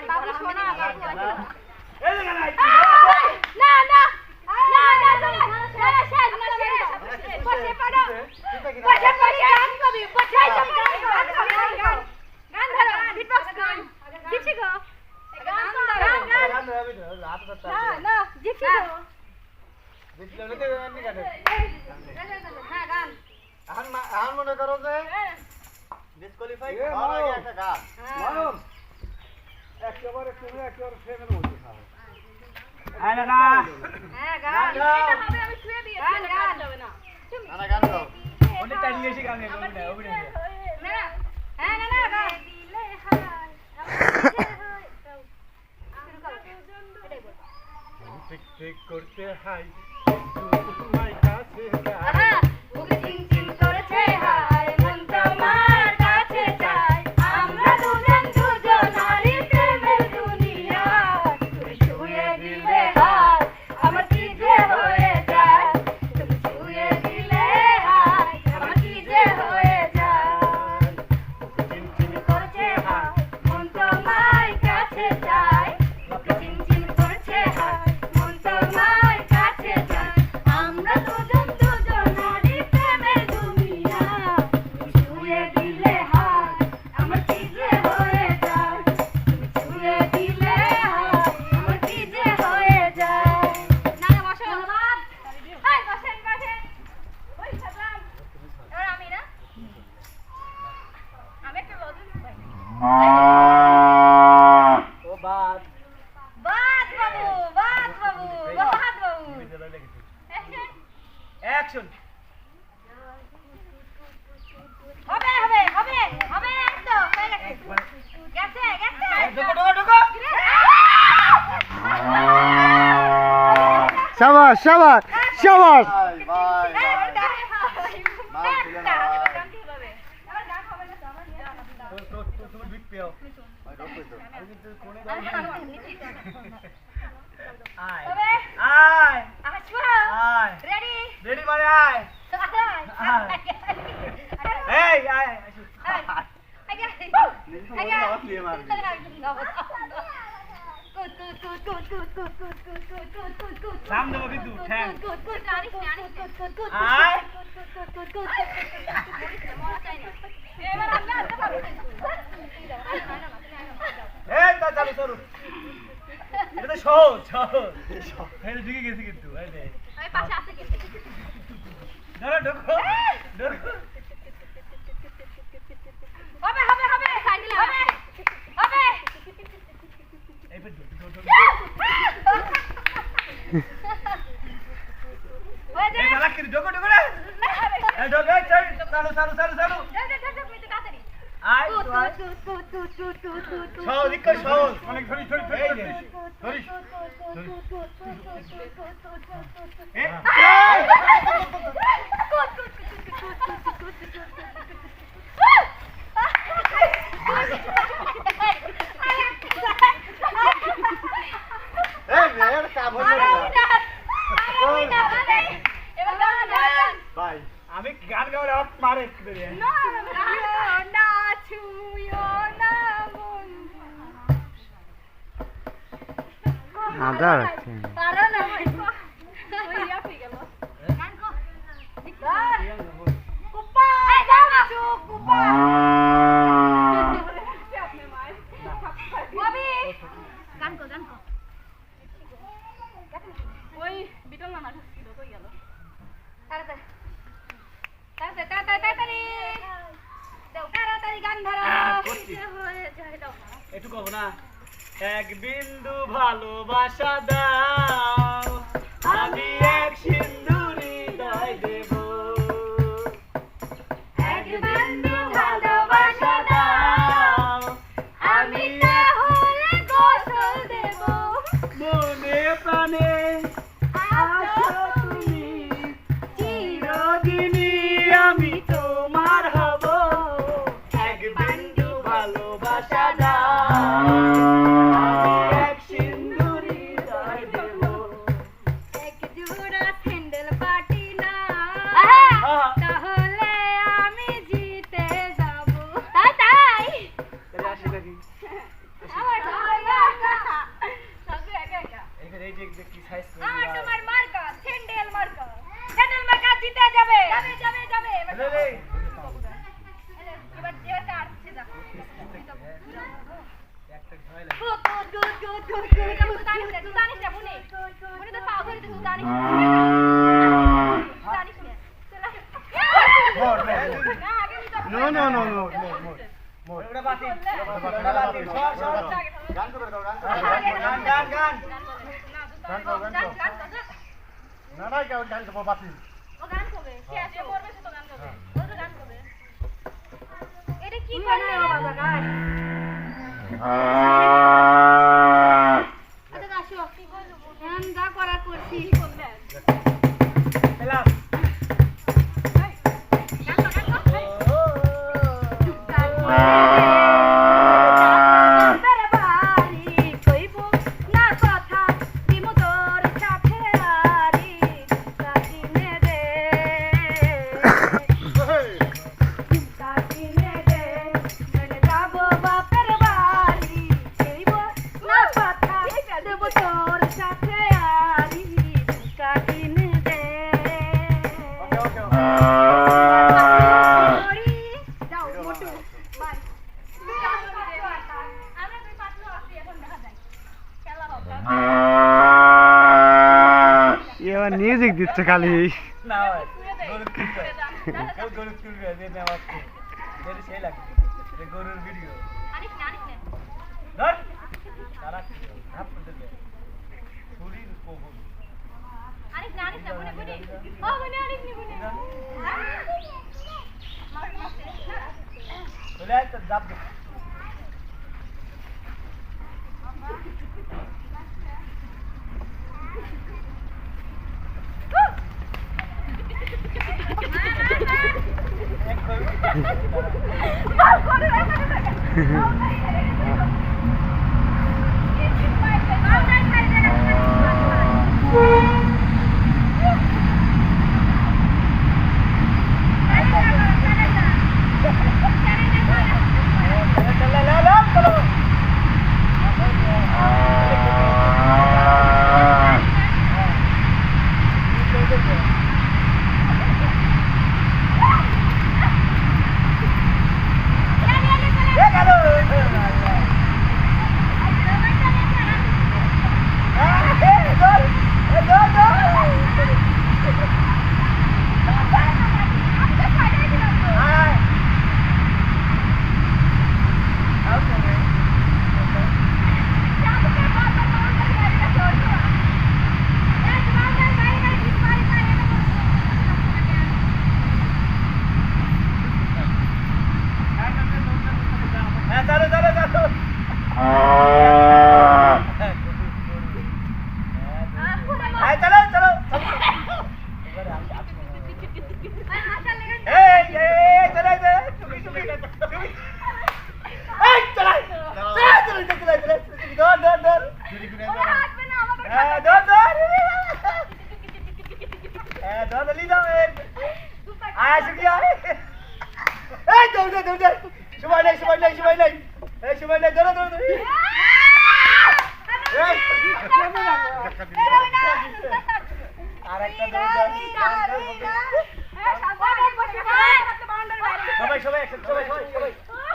বাবু শোনা বাবু এই যে গান আইছি না না না না না শেষ না বসে পড়ো বসে পড়ি গান কবি বসে গান ধরো বিটবক্স গান জিপসি গো গান না না জিপসি গো জিপসি লগে নি কাটে হ্যাঁ গান এখন মনে করো যে ডিসকোয়ালিফাই হওয়ার আগে একটা গান মালুম একেবারে তুমি একেবারে ফ্রেমের মধ্যে খাও হ্যাঁ না হ্যাঁ গান এটা হবে আমি ছুঁয়ে দিয়েছি গান হবে না না গান গাও ওটা টাইম গেছে গান গাও না ওটা না হ্যাঁ না না গান দিলে হাই ঠিক ঠিক করতে হাই তোমার কাছে আহা বুক চিং চিং করেছে হায় মন তোমার কাছে চাই আমরা দুজন দুজনারই প্রেমের দুনিয়া তুমি ছুঁয়ে দিলে হায় আমার কি যে হয়ে যায় তুমি ছুঁয়ে দিলে হায় আমার কি যে হয়ে যায় চিং চিং করেছে হায় মন তোমার কাছে চাই বুক চিং চিং করেছে হায় মন তোমার কাছে চাই আমরা দুজন দুজনারই প্রেমের দুনিয়া তুমি ছুঁয়ে দিলে হায় আমার কি যে হয়ে যায় তুমি ছুঁয়ে দিলে হায় আমার কি যে হয়ে যায় না বসো ধন্যবাদ হাই বসেন বসেন ওই সালাম এবার আমি না আমি একটা লজেন্স পাই ও বাদ বাদ বাবু বাদ বাবু বাদ বাবু অ্যাকশন হবে হবে হবে হবে তো হয়ে গেছে গেছে ঢোকো ঢোকো ঢোকো শাবাশ শাবাশ শাবাশ বাই বাই তুমি বিট পেও আয় আয় আয় রেডি মানে আয় এই আয় সামনে দেবো কিন্তু ঠ্যাং আয় এই তা চালু চালু এটা তো সহজ সহজ এই ঢুকে গেছি কিন্তু এই রে ধরো ঢোকো ঢোকো হবে হবে হবে হবে হবে এই পে ঢোকো হয়ে এই যায় মালা কি ঢোকো ঢোকো রে এই ঢোকো চালু চালু চালু চালু আয় সহজ ইকো সহজ অনেক ধরি ধরি ধরি ধরি এই মেয়ের কাম হলো না বাই আমি গান গাওয়ার আওয়াজ মারে আদার ওই বিটল না ছিল কই গেল তাড়াতাড়ি গান ধরো একটু কব না এক বিন্দু ভালোবাসা দাও আমি এক সিন্ধু হৃদয় দেব এক বিন্দু ভালোবাসা দাও আমি তাহলে গোসল দেব মনে প্রাণে আছো তুমি চিরদিনই আমি তোমার হব এক বিন্দু ভালোবাসা দাও আমি এক সিন্ধু হৃদয় দেব এক জোড়া স্যান্ডেল পাটি না তাহলে আমি জিতে যাব তাই তাই তাহলে আসি নাকি আমার good good good good good good জানিস না বুনি বুনি তো পাও ধরে তুই জানিস না জানিস না মোর না আগে তো নো নো নো নো ওটা বাতিল ওটা বাতিল সর গান করে দাও গান গান না না গান করবো বাতিল ও গান করবে কে আছে করবে সে তো গান করবে ও তো গান করবে এটা কি করবে বাবা গান আচ্ছা আসো কি করব গান যা করা করছি করবে খেলা এবার মিউজিক দিচ্ছে খালি না ভাই গরুর তুলবে কেউ গরুর তুলবে দিয়ে আমার যেটা সেই লাগে গরুর ভিডিও আনিস না ধর তারা হাত করতে দেবে ছুরির কোবল আনিস না বুনি বুনি ও বুনি আনিস নি বুনি বলে আয় তো দাব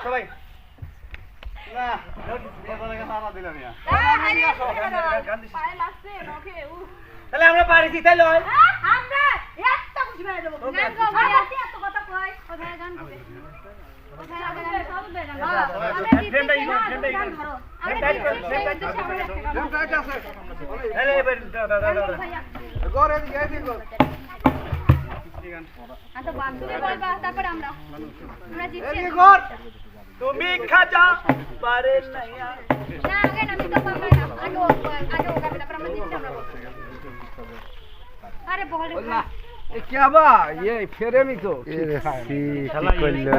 সবাই না সারা দিলাম ইয়া তাহলে আমরা পারিছি তাই লয় আমরা এত খুশি হয়ে যাব গান গো ভাই আসি এত কথা কই কোথায় গান করবে কোথায় গান সব দে গান আমরা গান ধরো তাহলে এবার গরে দিয়ে দিল আচ্ছা বান্ধবী বলবা তারপর আমরা জিতছি এই গর তুমি খাজা পারে নাইয়া না আগে না আমি তো পারবো না আগে ওকে তারপর আমরা জিতছি আমরা আরে বল क्या बा ये फेरे में तो কি করলো